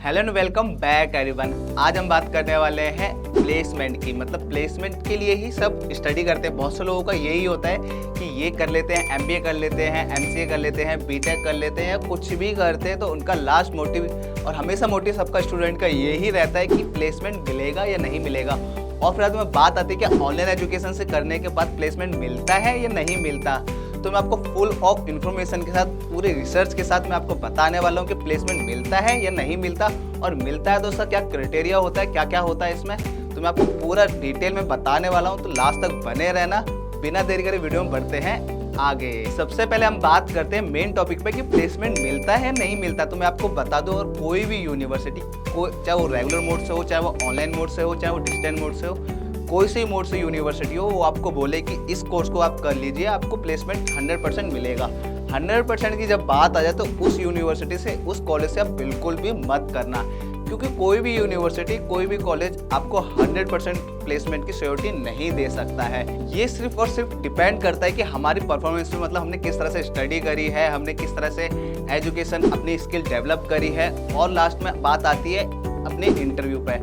Hello and welcome back everyone. आज हम बात करने वाले हैं प्लेसमेंट की। मतलब प्लेसमेंट के लिए ही सब स्टडी करते हैं। बहुत से लोगों का यही होता है कि ये कर लेते हैं, एमबीए कर लेते हैं, एमसीए कर लेते हैं, बीटेक कर लेते हैं या कुछ भी करते हैं तो उनका लास्ट मोटिव और हमेशा मोटिव सबका स्टूडेंट का यही रहता है कि प्लेसमेंट मिलेगा या नहीं मिलेगा। और फिर में बात आती है कि ऑनलाइन एजुकेशन से करने के बाद प्लेसमेंट मिलता है या नहीं मिलता। तो मैं आपको फुल ऑफ इन्फॉर्मेशन के साथ, पूरे रिसर्च के साथ मैं आपको बताने वाला हूँ कि प्लेसमेंट मिलता है या नहीं मिलता, और मिलता है तो उसका क्या क्राइटेरिया होता है, क्या क्या होता है इसमें, तो मैं आपको पूरा डिटेल में बताने वाला हूँ। तो लास्ट तक बने रहना। बिना देरी करे वीडियो में बढ़ते हैं आगे। सबसे पहले हम बात करते हैं मेन टॉपिक पे कि प्लेसमेंट मिलता है नहीं मिलता। तो मैं आपको बता दूं, और कोई भी यूनिवर्सिटी चाहे वो रेगुलर मोड से हो, चाहे वो ऑनलाइन मोड से हो, चाहे वो डिस्टेंस मोड से हो, कोई सी मोड से यूनिवर्सिटी हो, वो आपको बोले कि इस कोर्स को आप कर लीजिए, आपको प्लेसमेंट 100% मिलेगा। 100% की जब बात आ जाए तो उस यूनिवर्सिटी से, उस कॉलेज से आप बिल्कुल भी मत करना, क्योंकि कोई भी यूनिवर्सिटी, कोई भी कॉलेज आपको 100% प्लेसमेंट की श्योरिटी नहीं दे सकता है। ये सिर्फ और सिर्फ डिपेंड करता है कि हमारी परफॉर्मेंस में, मतलब हमने किस तरह से स्टडी करी है, हमने किस तरह से एजुकेशन अपनी स्किल डेवलप करी है। और लास्ट में बात आती है अपने इंटरव्यू पे।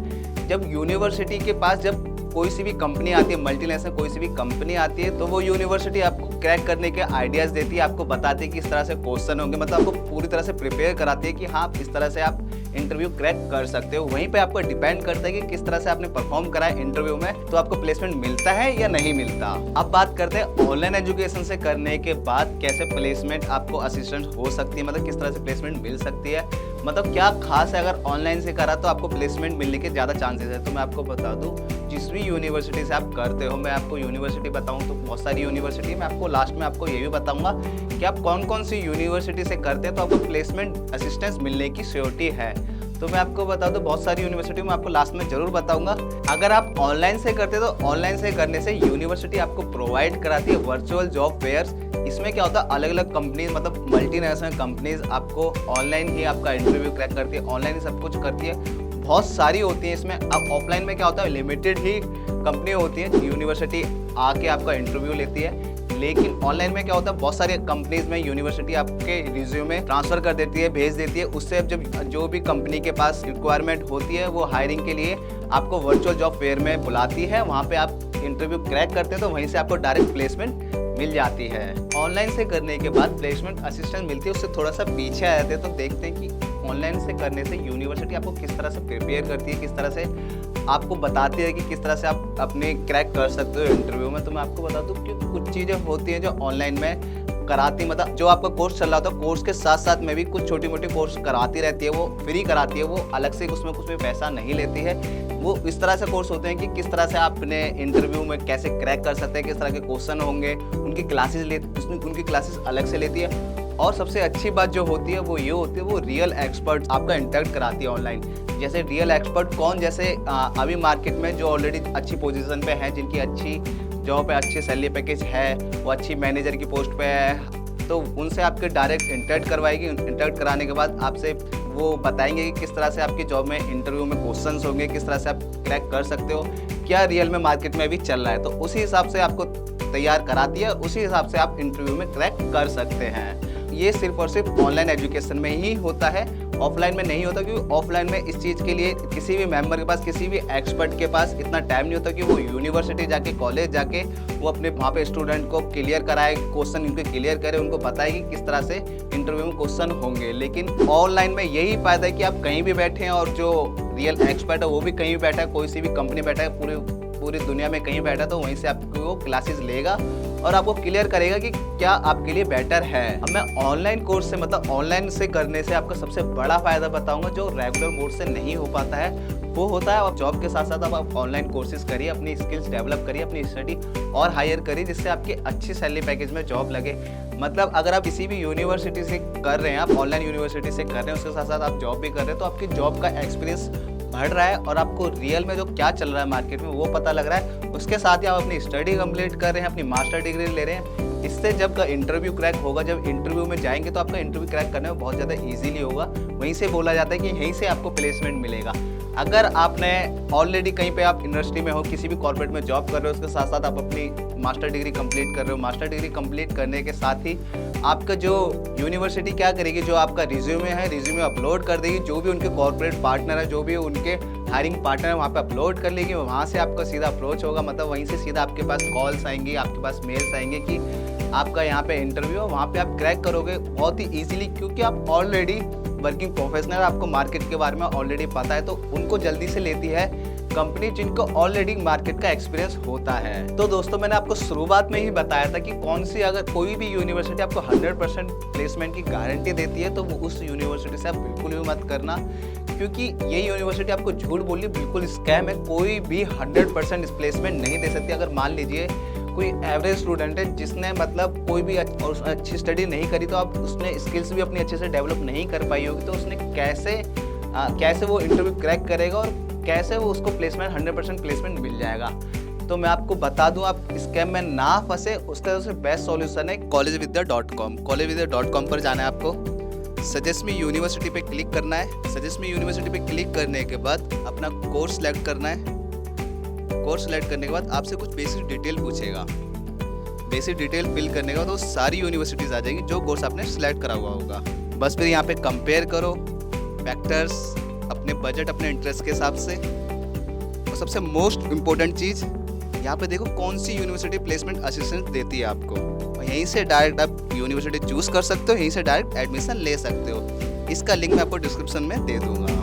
जब यूनिवर्सिटी के पास जब कोई सी भी कंपनी आती है, मल्टीनेशनल कोई सी भी कंपनी आती है, तो वो यूनिवर्सिटी आपको क्रैक करने के आइडियाज़ देती है, आपको बताती है कि इस तरह से क्वेश्चन होंगे, मतलब आपको पूरी तरह से प्रिपेयर कराती है कि हाँ आप इस तरह से आप इंटरव्यू क्रैक कर सकते हो। वहीं पे आपको डिपेंड करता है कि किस तरह से आपने परफॉर्म करा है इंटरव्यू में, तो आपको प्लेसमेंट मिलता है या नहीं मिलता। अब बात करते हैं ऑनलाइन एजुकेशन से करने के बाद कैसे प्लेसमेंट आपको असिस्टेंट हो सकती है, मतलब किस तरह से प्लेसमेंट मिल सकती है, मतलब क्या खास है। अगर ऑनलाइन से करा तो आपको प्लेसमेंट मिलने के ज़्यादा चांसेस है। तो मैं आपको बता दूं, जिस भी यूनिवर्सिटी से आप करते हो, मैं आपको यूनिवर्सिटी बताऊं तो बहुत सारी यूनिवर्सिटी, मैं आपको लास्ट में आपको ये भी बताऊंगा कि आप कौन कौन सी यूनिवर्सिटी से करते हैं तो आपको प्लेसमेंट असिस्टेंस मिलने की श्योरिटी है। तो मैं आपको बता दूं, बहुत सारी यूनिवर्सिटी में आपको लास्ट में जरूर बताऊंगा। अगर आप ऑनलाइन से करते तो ऑनलाइन से करने से यूनिवर्सिटी आपको प्रोवाइड कराती है वर्चुअल जॉब फेयर्स। इसमें क्या होता है, अलग अलग कंपनीज, मतलब मल्टीनेशनल कंपनीज आपको ऑनलाइन ही आपका इंटरव्यू क्रैक करती है, ऑनलाइन ही सब कुछ करती है। बहुत सारी होती है इसमें। अब ऑफलाइन में क्या होता है, लिमिटेड ही कंपनी होती है, यूनिवर्सिटी आके आपका इंटरव्यू लेती है। लेकिन ऑनलाइन में क्या होता है, बहुत सारी कंपनीज में यूनिवर्सिटी आपके रिज्यूमे ट्रांसफ़र कर देती है, भेज देती है। उससे जब जो भी कंपनी के पास रिक्वायरमेंट होती है, वो हायरिंग के लिए आपको वर्चुअल जॉब फेयर में बुलाती है। वहाँ पे आप इंटरव्यू क्रैक करते हैं तो वहीं से आपको डायरेक्ट प्लेसमेंट मिल जाती है। ऑनलाइन से करने के बाद प्लेसमेंट असिस्टेंट मिलती है, उससे थोड़ा सा पीछे आ जाते हैं। तो देखते हैं कि ऑनलाइन से करने से यूनिवर्सिटी आपको किस तरह से प्रिपेयर करती है, किस तरह से आपको बताती है कि किस तरह से आप अपने क्रैक कर सकते हो इंटरव्यू में। तो मैं आपको बता दूं कि कुछ चीज़ें होती हैं जो ऑनलाइन में कराती, मतलब जो आपका कोर्स चल रहा होता है, कोर्स के साथ साथ में भी कुछ छोटी मोटी कोर्स कराती रहती है, वो फ्री कराती है, वो अलग से उसमें कुछ भी पैसा नहीं लेती है। वो इस तरह से कोर्स होते हैं कि किस तरह से आप अपने इंटरव्यू में कैसे क्रैक कर सकते हैं, किस तरह के क्वेश्चन होंगे, उनकी क्लासेस अलग से लेती है। और सबसे अच्छी बात जो होती है वो ये होती है, वो रियल एक्सपर्ट आपका इंटरेक्ट कराती है ऑनलाइन। जैसे रियल एक्सपर्ट कौन, जैसे अभी मार्केट में जो ऑलरेडी अच्छी पोजीशन पे हैं, जिनकी अच्छी जॉब है, अच्छी सैलरी पैकेज है, वो अच्छी मैनेजर की पोस्ट पे है, तो उनसे आपके डायरेक्ट इंटरेक्ट करवाएगी। इंटरेक्ट कराने के बाद आपसे वो बताएंगे कि किस तरह से आपकी जॉब में इंटरव्यू में क्वेश्चंस होंगे, किस तरह से आप क्रैक कर सकते हो, क्या रियल में मार्केट में अभी चल रहा है। तो उसी हिसाब से आपको तैयार कराती है, उसी हिसाब से आप इंटरव्यू में क्रैक कर सकते हैं। ये सिर्फ और सिर्फ ऑनलाइन एजुकेशन में ही होता है, ऑफलाइन में नहीं होता, क्योंकि ऑफलाइन में इस चीज़ के लिए किसी भी मेंबर के पास, किसी भी एक्सपर्ट के पास इतना टाइम नहीं होता कि वो यूनिवर्सिटी जाके, कॉलेज जाके वो अपने वहाँ पे स्टूडेंट को क्लियर कराए, क्वेश्चन उनके क्लियर करे, उनको बताए कि किस तरह से इंटरव्यू में क्वेश्चन होंगे। लेकिन ऑनलाइन में यही फायदा है कि आप कहीं भी बैठे हैं और जो रियल एक्सपर्ट है वो भी कहीं भी बैठा है, कोई सी भी कंपनी बैठा है, पूरी दुनिया में कहीं बैठा, तो वहीं से आपको क्लासेस लेगा और आपको क्लियर करेगा कि क्या आपके लिए बेटर है। अब मैं ऑनलाइन कोर्स से, मतलब ऑनलाइन से करने से आपका सबसे बड़ा फायदा बताऊंगा, जो रेगुलर मोड से नहीं हो पाता है, वो होता है आप जॉब के साथ साथ आप ऑनलाइन कोर्सेज करिए, अपनी स्किल्स डेवलप करिए, अपनी स्टडी और हायर करिए, जिससे आपकी अच्छी सैलरी पैकेज में जॉब लगे। मतलब अगर आप किसी भी यूनिवर्सिटी से कर रहे हैं, आप ऑनलाइन यूनिवर्सिटी से कर रहे हैं, उसके साथ साथ आप जॉब भी कर रहे हैं, तो आपकी जॉब का एक्सपीरियंस बढ़ रहा है और आपको रियल में जो क्या चल रहा है मार्केट में वो पता लग रहा है। उसके साथ ही आप अपनी स्टडी कंप्लीट कर रहे हैं, अपनी मास्टर डिग्री ले रहे हैं। इससे जब इंटरव्यू क्रैक होगा, जब इंटरव्यू में जाएंगे तो आपका इंटरव्यू क्रैक करने में बहुत ज़्यादा ईजीली होगा। वहीं से बोला जाता है कि यहीं से आपको प्लेसमेंट मिलेगा। अगर आपने ऑलरेडी कहीं पे आप इंडस्ट्री में हो, किसी भी कॉर्पोरेट में जॉब कर रहे हो, उसके साथ साथ आप अपनी मास्टर डिग्री कंप्लीट कर रहे हो, मास्टर डिग्री कंप्लीट करने के साथ ही आपका जो यूनिवर्सिटी क्या करेगी, जो आपका रिज्यूमे है, रिज्यूमे अपलोड कर देगी, जो भी उनके कॉर्पोरेट पार्टनर है, जो भी उनके हायरिंग पार्टनर है, वहाँ पे अपलोड कर लेगी। वहाँ से आपका सीधा अप्रोच होगा, मतलब वहीं से सीधा आपके पास कॉल्स आएंगी, आपके पास मेल्स आएंगे कि आपका यहाँ पे इंटरव्यू है, वहाँ पे आप क्रैक करोगे बहुत ही ईजिली, क्योंकि आप ऑलरेडी वर्किंग प्रोफेशनल, आपको मार्केट के बारे में ऑलरेडी पता है। तो उनको जल्दी से लेती है कंपनी जिनको ऑलरेडी मार्केट का एक्सपीरियंस होता है। तो दोस्तों, मैंने आपको शुरुआत में ही बताया था कि कौन सी, अगर कोई भी यूनिवर्सिटी आपको 100% प्लेसमेंट की गारंटी देती है तो वो उस यूनिवर्सिटी से आप बिल्कुल भी मत करना, क्योंकि ये यूनिवर्सिटी आपको झूठ बोल रही है, बिल्कुल स्कैम है। कोई भी 100% प्लेसमेंट नहीं दे सकती। अगर मान लीजिए कोई एवरेज स्टूडेंट है जिसने मतलब कोई भी अच्छी स्टडी नहीं करी, तो आप उसने स्किल्स भी अपनी अच्छे से डेवलप नहीं कर पाई होगी, तो उसने कैसे वो इंटरव्यू क्रैक करेगा और कैसे वो उसको प्लेसमेंट 100% प्लेसमेंट मिल जाएगा। तो मैं आपको बता दूं, आप स्कैम में ना फंसे, उसका सबसे बेस्ट सॉल्यूशन है collegevidya.com। collegevidya.com पर जाना है आपको, सजेस्ट मी यूनिवर्सिटी पे क्लिक करना है। सजेस्ट मी यूनिवर्सिटी पे क्लिक करने के बाद अपना कोर्स सेलेक्ट करना है। कोर्स सेलेक्ट करने के बाद आपसे कुछ बेसिक डिटेल पूछेगा। बेसिक डिटेल फिल करने के बाद वो सारी यूनिवर्सिटीज़ आ जाएगी जो कोर्स आपने सेलेक्ट करा हुआ होगा। बस फिर यहाँ पे कंपेयर करो फैक्टर्स, अपने बजट, अपने इंटरेस्ट के हिसाब से। और सबसे मोस्ट इम्पोर्टेंट चीज़, यहाँ पे देखो कौन सी यूनिवर्सिटी प्लेसमेंट असिस्टेंस देती है आपको, और यहीं से डायरेक्ट आप यूनिवर्सिटी चूज़ कर सकते हो, यहीं से डायरेक्ट एडमिशन ले सकते हो। इसका लिंक मैं आपको डिस्क्रिप्शन में दे दूँगा।